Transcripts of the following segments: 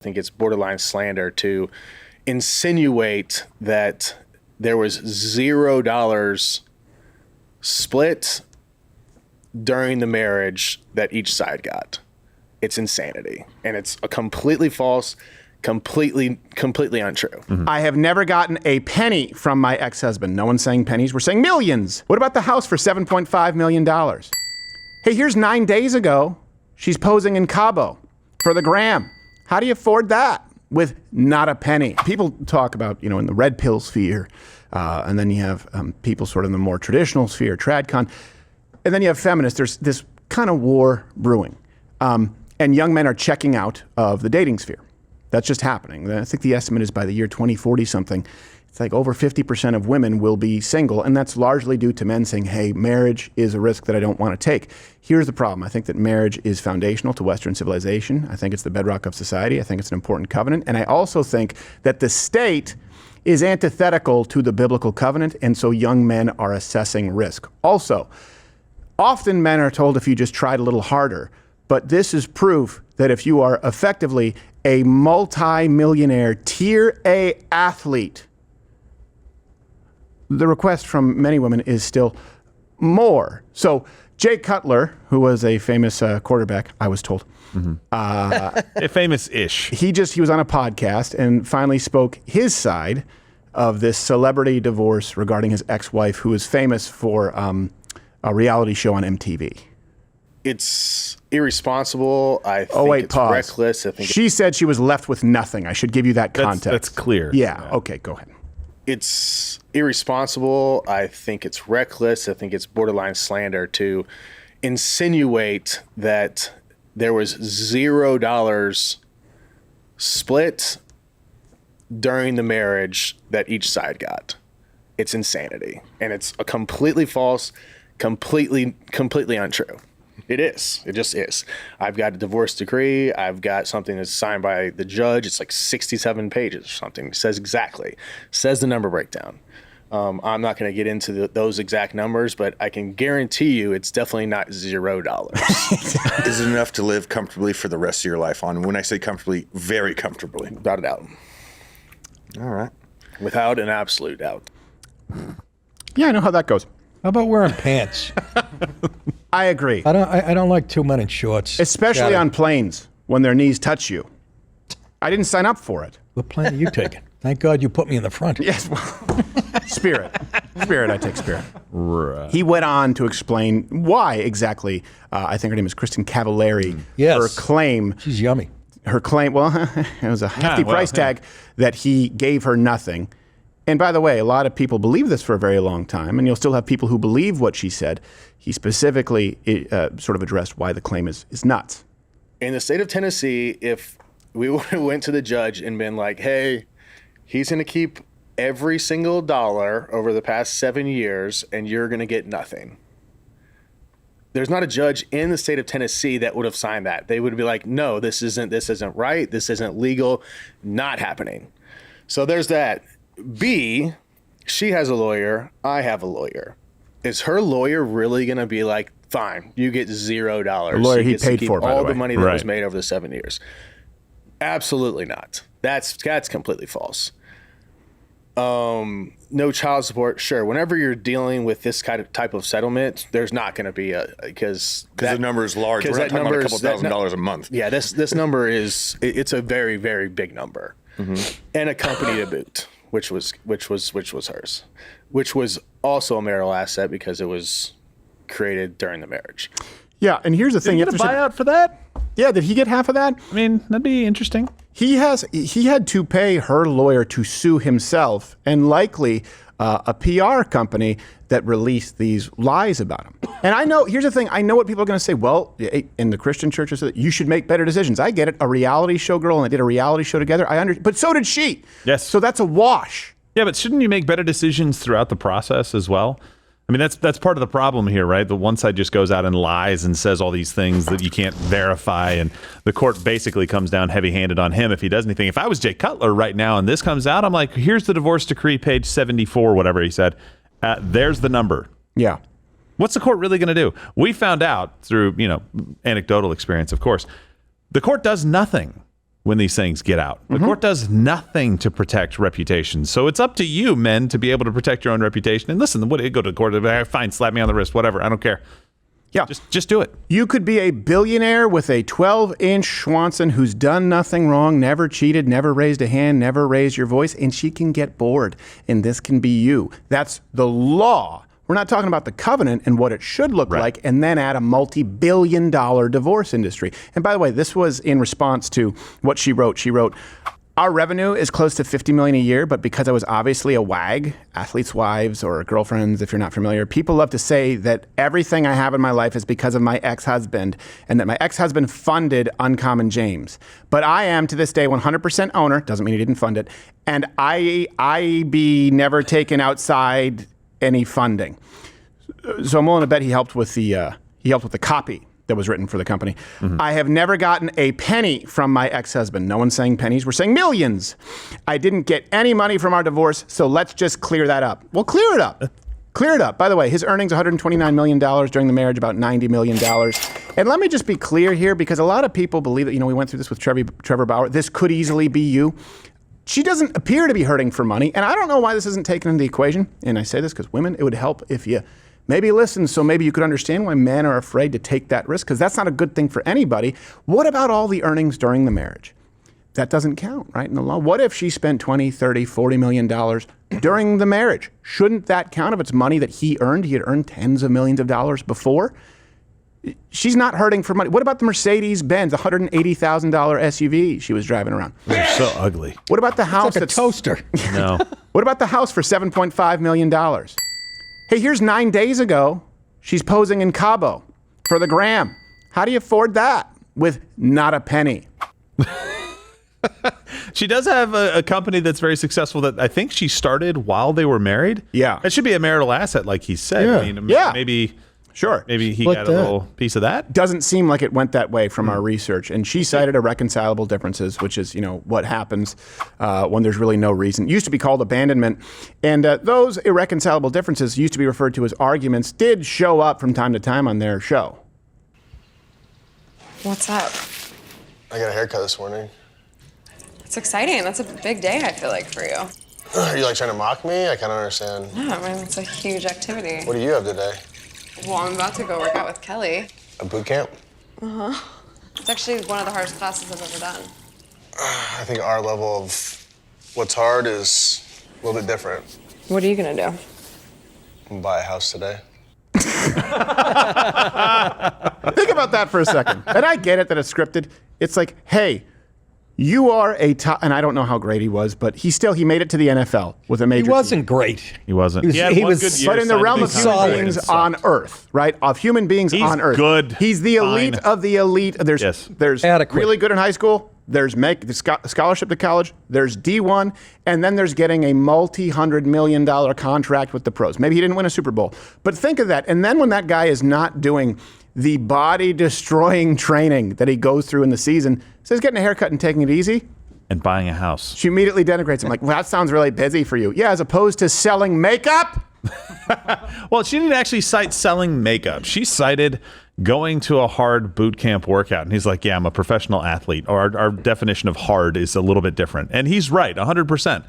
I think it's borderline slander to insinuate that there was $0 split during the marriage that each side got. It's insanity. And it's a completely false, completely untrue. Mm-hmm. I have never gotten a penny from my ex-husband. No one's saying pennies, we're saying millions. What about the house for $7.5 million? Hey, here's 9 days ago, she's posing in Cabo for the gram. How do you afford that with not a penny? People talk about, in the red pill sphere, and then you have people sort of in the more traditional sphere, tradcon, and then you have feminists. There's this kind of war brewing, and young men are checking out of the dating sphere. That's just happening. I think the estimate is by the year 2040 something, it's like over 50% of women will be single, and that's largely due to men saying, hey, marriage is a risk that I don't want to take. Here's the problem. I think that marriage is foundational to Western civilization. I think it's the bedrock of society. I think it's an important covenant. And I also think that the state is antithetical to the biblical covenant, and so young men are assessing risk. Also, often men are told if you just tried a little harder, but this is proof that if you are effectively a multi-millionaire tier A athlete, the request from many women is still more. So Jay Cutler, who was a famous quarterback, I was told. Mm-hmm. Famous-ish. He was on a podcast and finally spoke his side of this celebrity divorce regarding his ex-wife, who is famous for a reality show on MTV. It's irresponsible. I think it's reckless. I think she said she was left with nothing. I should give you that context. That's clear. Yeah. Okay, go ahead. It's irresponsible. I think it's reckless. I think it's borderline slander to insinuate that there was $0 split during the marriage that each side got. It's insanity. And it's a completely false, completely untrue. It is. It just is. I've got a divorce decree. I've got something that's signed by the judge. It's like 67 pages or something. It says exactly. Says the number breakdown. I'm not going to get into those exact numbers, but I can guarantee you it's definitely not $0. Is it enough to live comfortably for the rest of your life on? When I say comfortably, very comfortably. Without a doubt. All right. Without an absolute doubt. Yeah, I know how that goes. How about wearing pants? I agree. I don't like two men in shorts. Especially on planes when their knees touch you. I didn't sign up for it. What plane are you taking? Thank God you put me in the front. Yes. Well, Spirit. I take Spirit. Right. He went on to explain why exactly, I think her name is Kristin Cavallari, yes. Her claim. She's yummy. Her claim, well, it was a hefty price tag that he gave her nothing. And by the way, a lot of people believe this for a very long time, and you'll still have people who believe what she said. He specifically sort of addressed why the claim is nuts. In the state of Tennessee, if we went to the judge and been like, hey, he's going to keep every single dollar over the past 7 years, and you're going to get nothing. There's not a judge in the state of Tennessee that would have signed that. They would be like, no, this isn't right. This isn't legal. Not happening. So there's that. B, she has a lawyer. I have a lawyer. Is her lawyer really going to be like, fine, you get $0? The lawyer he paid for, by the way. All the money that was made over the 7 years. Absolutely not. That's completely false. No child support. Sure. Whenever you're dealing with this kind of type of settlement, there's not going to be because the number is large. We're not talking about a couple $1,000s a month. Yeah. This number it's a very, very big number, and a company to boot, which was hers, which was also a marital asset because it was created during the marriage. Yeah. And here's the thing. Did you get a buyout for that? Yeah. Did he get half of that? I mean, that'd be interesting. He had to pay her lawyer to sue himself and likely a PR company that released these lies about him. And I know, here's the thing, I know what people are going to say. Well, in the Christian churches, you should make better decisions. I get it. A reality show girl and I did a reality show together. But so did she. Yes. So that's a wash. Yeah, but shouldn't you make better decisions throughout the process as well? I mean, that's part of the problem here, right? The one side just goes out and lies and says all these things that you can't verify, and the court basically comes down heavy-handed on him if he does anything. If I was Jay Cutler right now and this comes out, I'm like, here's the divorce decree, page 74, whatever he said. There's the number. Yeah. What's the court really going to do? We found out through, anecdotal experience, of course. The court does nothing. when these things get out. The court does nothing to protect reputation. So it's up to you, men, to be able to protect your own reputation. And listen, what, go to the court, fine, slap me on the wrist, whatever. I don't care. Yeah. Just do it. You could be a billionaire with a 12-inch Schwanson who's done nothing wrong, never cheated, never raised a hand, never raised your voice, and she can get bored. And this can be you. That's the law. We're not talking about the covenant and what it should look like, and then add a multi-billion-dollar divorce industry. And by the way, this was in response to what she wrote. She wrote, our revenue is close to $50 million a year, but because I was obviously a wag, athletes' wives or girlfriends, if you're not familiar, people love to say that everything I have in my life is because of my ex-husband, and that my ex-husband funded Uncommon James. But I am, to this day, 100% owner, doesn't mean he didn't fund it, and I be never taken outside any funding. So I'm willing to bet he helped with the copy that was written for the company. I have never gotten a penny from my ex-husband. No one's saying pennies, we're saying millions. I didn't get any money from our divorce, so let's just clear that up. Well, clear it up. Clear it up. By the way, his earnings, $129 million during the marriage, about $90 million. And let me just be clear here, because a lot of people believe that, we went through this with Trevor Bauer, this could easily be you. She doesn't appear to be hurting for money, and I don't know why this isn't taken into the equation. And I say this because women, it would help if you maybe listen, so maybe you could understand why men are afraid to take that risk, because that's not a good thing for anybody. What about all the earnings during the marriage? That doesn't count, right, in the law. What if she spent $20, $30, $40 million during the marriage? Shouldn't that count if it's money that he earned? He had earned tens of millions of dollars before. She's not hurting for money. What about the Mercedes-Benz, $180,000 SUV she was driving around? They're so ugly. What about the house? It's like a toaster. No. What about the house for $7.5 million? Hey, here's 9 days ago. She's posing in Cabo for the gram. How do you afford that with not a penny? She does have a company that's very successful that I think she started while they were married. Yeah. It should be a marital asset, like he said. Yeah. I mean, Yeah. maybe Sure. he Split got a that. little piece of that. Doesn't seem like it went that way from our research. And she cited irreconcilable differences, which is, what happens when there's really no reason. It used to be called abandonment. And those irreconcilable differences used to be referred to as arguments, did show up from time to time on their show. What's up? I got a haircut this morning. It's exciting. That's a big day, I feel like, for you. Are you trying to mock me? I kind of understand. Yeah, I mean, it's a huge activity. What do you have today? Well, I'm about to go work out with Kelly. A boot camp? It's actually one of the hardest classes I've ever done. I think our level of what's hard is a little bit different. What are you gonna do? I'm gonna buy a house today. Think about that for a second. And I get it that it's scripted. It's like, hey, you are a top, and I don't know how great he was, but he made it to the NFL with a major He team. wasn't great. He wasn't. He was- had he one was- good year, But in the signed realm a of big human solid. beings contract. on Earth, right? Of human beings He's on Earth. good. He's the elite Fine. of the elite. There's Yes. there's Adequate. really good in high school. There's scholarship to college. There's D1. And then there's getting a multi-$100 million contract with the pros. Maybe he didn't win a Super Bowl. But think of that. And then when that guy is not doing the body-destroying training that he goes through in the season, says getting a haircut and taking it easy, And buying a house. she immediately denigrates him. Like, well, that sounds really busy for you. Yeah, as opposed to selling makeup. Well, she didn't actually cite selling makeup. She cited going to a hard boot camp workout. And he's like, yeah, I'm a professional athlete. Or our definition of hard is a little bit different. And he's right, 100%.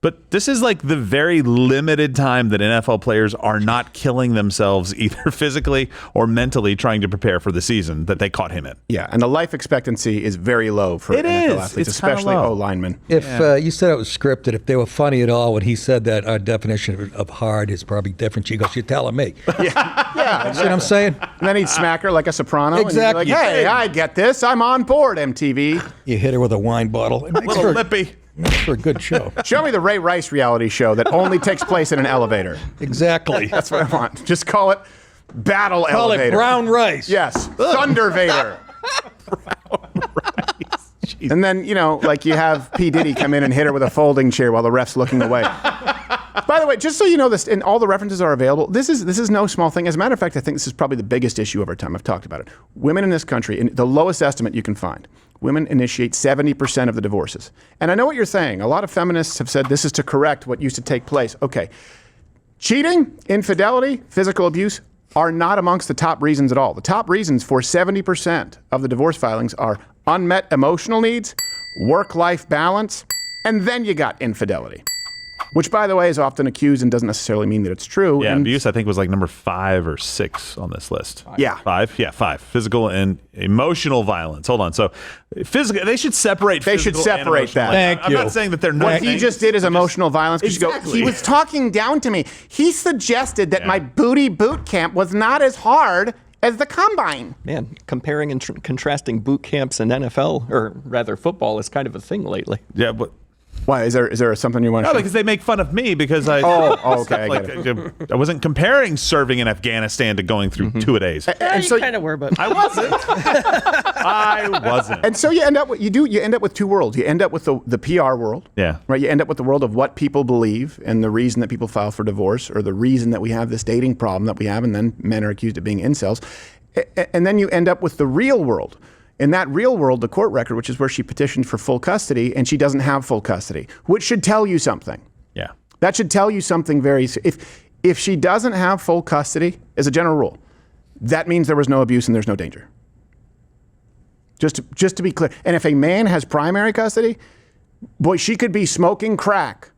But this is like the very limited time that NFL players are not killing themselves either physically or mentally trying to prepare for the season that they caught him in. Yeah, and the life expectancy is very low for It NFL is. athletes, It's kinda especially low. O-linemen. If you said it was scripted, if they were funny at all when he said that our definition of hard is probably different, she goes, you're telling me. Yeah, See what I'm saying? and then he'd smack her like a soprano. Exactly. And he'd be like, hey, I get this. I'm on board, MTV. You hit her with a wine bottle. It makes, Little for, lippy. makes for a good show. Show me the Ray Rice reality show that only takes place in an elevator. Exactly. That's what I want. Just call it Battle Call Elevator. it brown rice. Yes, Thunder Vader. And then, you have P. Diddy come in and hit her with a folding chair while the ref's looking away. By the way, just so you know this, and all the references are available, this is no small thing. As a matter of fact, I think this is probably the biggest issue of our time. I've talked about it. Women in this country, in the lowest estimate you can find, women initiate 70% of the divorces. And I know what you're saying. A lot of feminists have said this is to correct what used to take place. Okay. Cheating, infidelity, physical abuse are not amongst the top reasons at all. The top reasons for 70% of the divorce filings are unmet emotional needs work-life balance, and then you got infidelity. Which, by the way, is often accused and doesn't necessarily mean that it's true. Yeah, and abuse, I think, was like number 5 or 6 on this list. Yeah. 5? Yeah, 5. Physical and emotional violence. Hold on. So, physical, they should separate They should physical and separate emotional. that. Like, Thank I'm you. not saying that they're not. what he just did is emotional violence. 'Cause you go, Exactly. he was talking down to me. He suggested that my booty boot camp was not as hard as the combine. Man, comparing and contrasting boot camps and NFL, or rather football, is kind of a thing lately. Yeah, but Why, is there something you want to no, share? because they make fun of me because I. okay, I get like, I wasn't comparing serving in Afghanistan to going through 2-a-days. And so, kind of were, but I wasn't. I wasn't. and so you end up with two worlds. You end up with the PR world. Yeah. Right. You end up with the world of what people believe and the reason that people file for divorce, or the reason that we have this dating problem that we have, and then men are accused of being incels. And then you end up with the real world. In that real world, the court record, which is where she petitioned for full custody, and she doesn't have full custody, which should tell you something. Yeah. That should tell you something very. If she doesn't have full custody, as a general rule, that means there was no abuse and there's no danger. Just to be clear. And if a man has primary custody, boy, she could be smoking crack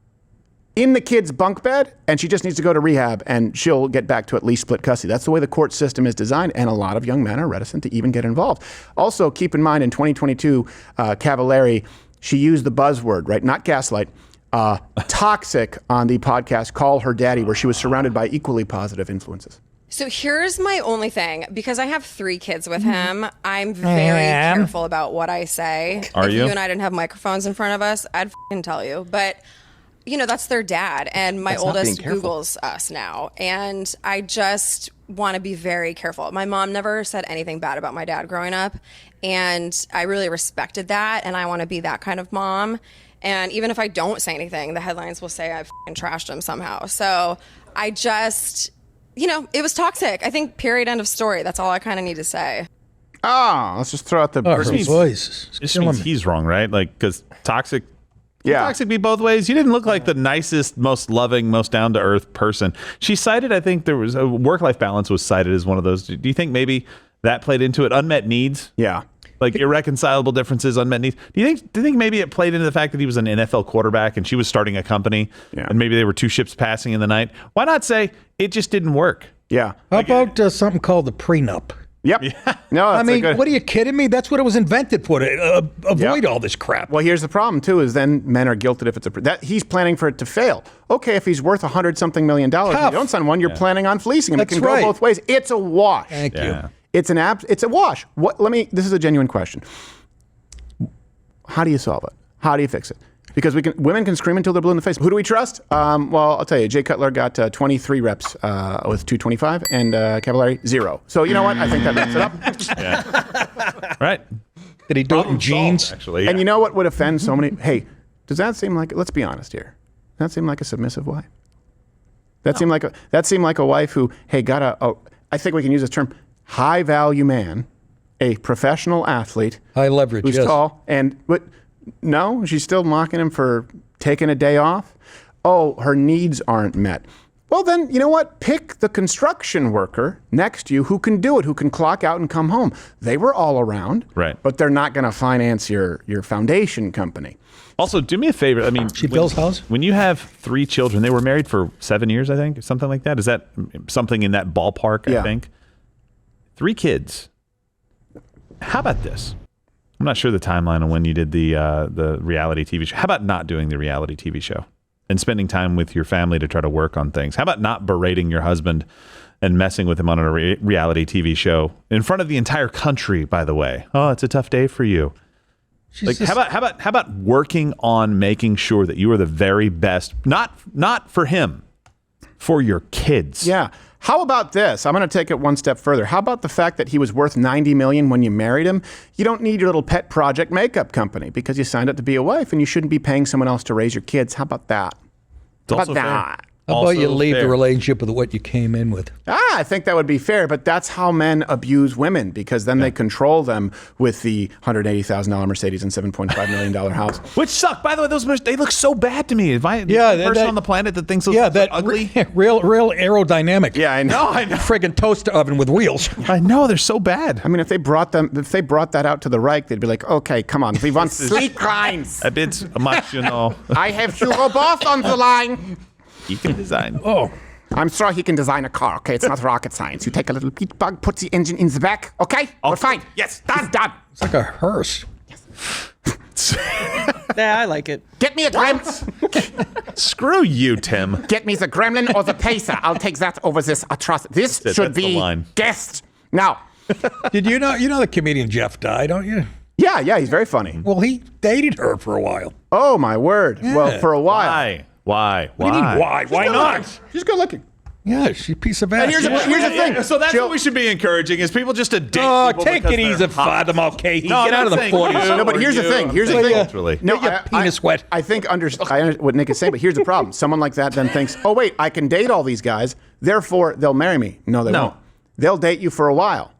in the kid's bunk bed, and she just needs to go to rehab, and she'll get back to at least split custody. That's the way the court system is designed, and a lot of young men are reticent to even get involved. Also, keep in mind, in 2022, Cavallari, she used the buzzword, right? Not gaslight, toxic on the podcast Call Her Daddy, where she was surrounded by equally positive influences. So here's my only thing. Because I have 3 kids with him, I'm very careful about what I say. Are if you? you and I didn't have microphones in front of us, I'd f***ing tell you. But, you know, that's their dad. And my That's not being oldest careful. Googles us now. And I just want to be very careful. My mom never said anything bad about my dad growing up. And I really respected that. And I want to be that kind of mom. And even if I don't say anything, the headlines will say I f***ing trashed him somehow. So I just... You know, it was toxic. I think, period, end of story. That's all I kind of need to say. Let's just throw out the... Oh, her voice. It just means he's wrong, right? Like, because toxic. Yeah. Toxic be both ways. You didn't look like the nicest, most loving, most down to earth person. She cited, I think there was a work-life balance was cited as one of those. Do you think maybe that played into it? Unmet needs? Yeah. Like irreconcilable differences, unmet needs. Do you think maybe it played into the fact that he was an NFL quarterback and she was starting a company, and maybe they were 2 ships passing in the night? Why not say it just didn't work? Yeah. How about something called the prenup? Yep. No, that's I mean, good. what are you kidding me? That's what it was invented for, to avoid all this crap. Well, here's the problem too: is then men are guilted if it's that he's planning for it to fail. Okay, if he's worth $100-something million, you don't sign one. You're planning on fleecing him. That's it can right. go both ways. It's a wash. Thank you. It's it's a wash. This is a genuine question. How do you solve it? How do you fix it? Because women can scream until they're blue in the face. Who do we trust? Well, I'll tell you. Jay Cutler got 23 reps with 225, and Cavallari 0. So you know what? I think that wraps it up. Right. Did he do it in jeans? Actually, yeah. And you know what would offend so many? Hey, does that seem like? Let's be honest here. Does that seem like a submissive wife? That seemed like a wife who, hey, got I think we can use this term, high value man, a professional athlete, High leverage, who's yes. tall, but no, she's still mocking him for taking a day off. Oh, her needs aren't met. Well, then, you know what? Pick the construction worker next to you who can do it, who can clock out and come home. They were all around, Right. But they're not going to finance your foundation company. Also, do me a favor. I mean, She builds house? When you have 3 children, they were married for 7 years, I think, something like that. Is that something in that ballpark? Yeah. I think 3 kids. How about this? I'm not sure the timeline on when you did the reality TV show. How about not doing the reality TV show and spending time with your family to try to work on things? How about not berating your husband and messing with him on a reality TV show in front of the entire country? By the way, oh, it's a tough day for you. Like, how about working on making sure that you are the very best, not for him, for your kids. Yeah. How about this? I'm going to take it one step further. How about the fact that he was worth $90 million when you married him? You don't need your little pet project makeup company because you signed up to be a wife, and you shouldn't be paying someone else to raise your kids. How about that? It's How also about fair. that? How about you Also leave the fair. relationship with what you came in with? I think that would be fair, but that's how men abuse women because then they control them with the $180,000 Mercedes and $7.5 million house. Which suck. By the way, those they look so bad to me. If I Yeah, the person on the planet that thinks those things are ugly. real aerodynamic. Yeah, I know. I know. Friggin' toaster oven with wheels. I know they're so bad. I mean, if they brought that out to the Reich, they'd be like, okay, come on, we want sleek lines. A bit much, you know. I have Hugo Boss on the line. You can design. Oh, I'm sure he can design a car, okay? It's not rocket science. You take a little peat bug, put the engine in the back, okay? We're fine. Yes, It's done. it's like a hearse. Yeah, I like it. Get me a gremlin. Screw you, Tim. Get me the gremlin or the pacer. I'll take that over this atrocity. This That's it. should That's the be line. guest. Now. Did you know the comedian Jeff Dye, don't you? Yeah, he's very funny. Well, he dated her for a while. Oh, my word. Well, for a while. Why? What do you mean, why? Why not? She's good looking. Yeah, she's a piece of ass. And here's the thing. So that's She'll- what we should be encouraging is people just to date Oh, people take because it they're easy, hot. Father okay. No, Get I'm out of the not saying 40s. you No, but or here's the you. thing. I'm Here's the saying thing. culturally. No, Get your penis wet. I think I understand what Nick is saying, but here's the problem. Someone like that then thinks, oh, wait, I can date all these guys, therefore they'll marry me. No, they No. won't. They'll date you for a while.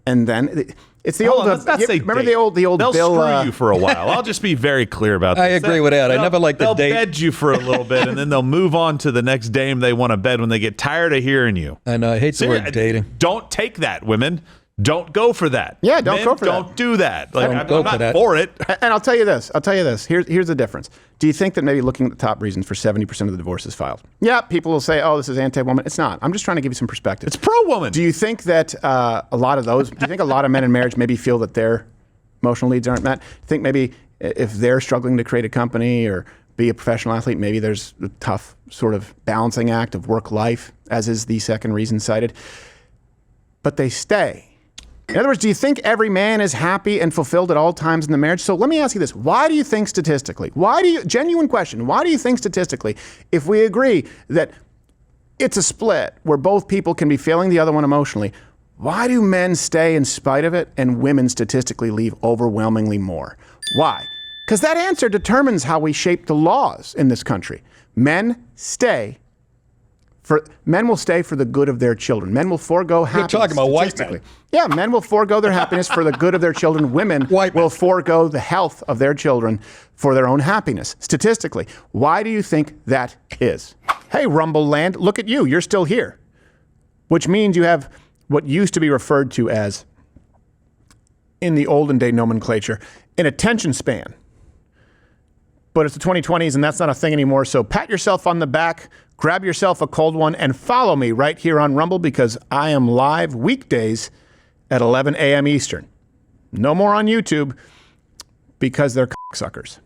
And then it's the Hold old. on, let's not say remember date. the old They'll Bill. screw you for a while. I'll just be very clear about this. I agree with that. I never liked the They'll date. bed you for a little bit, and then they'll move on to the next dame they want to bed when they get tired of hearing you. And I hate the word dating. Don't take that, women. Don't go for that. Yeah, don't Men, go for that. Don't do that. Like, Don't I'm go not for that. for it. And I'll tell you this. Here's the difference. Do you think that maybe looking at the top reasons for 70% of the divorces filed? Yeah, people will say, oh, this is anti-woman. It's not. I'm just trying to give you some perspective. It's pro-woman. Do you think that a lot of those, do you think a lot of men in marriage maybe feel that their emotional needs aren't met? Do you think maybe if they're struggling to create a company or be a professional athlete, maybe there's a tough sort of balancing act of work-life, as is the second reason cited? But they stay. In other words, do you think every man is happy and fulfilled at all times in the marriage? So let me ask you this. Why do you think statistically, genuine question, why do you think statistically, if we agree that it's a split where both people can be failing the other one emotionally, why do men stay in spite of it and women statistically leave overwhelmingly more? Why? Because that answer determines how we shape the laws in this country. Men will stay for the good of their children. Men will forego happiness. talking about white men. statistically. Yeah, men will forego their happiness for the good of their children. Women White men. will forego the health of their children for their own happiness, statistically. Why do you think that is? Hey, Rumble Land, look at you. You're still here. Which means you have what used to be referred to as, in the olden day nomenclature, an attention span. But it's the 2020s and that's not a thing anymore. So pat yourself on the back, grab yourself a cold one, and follow me right here on Rumble because I am live weekdays at 11 a.m. Eastern. No more on YouTube because they're cocksuckers.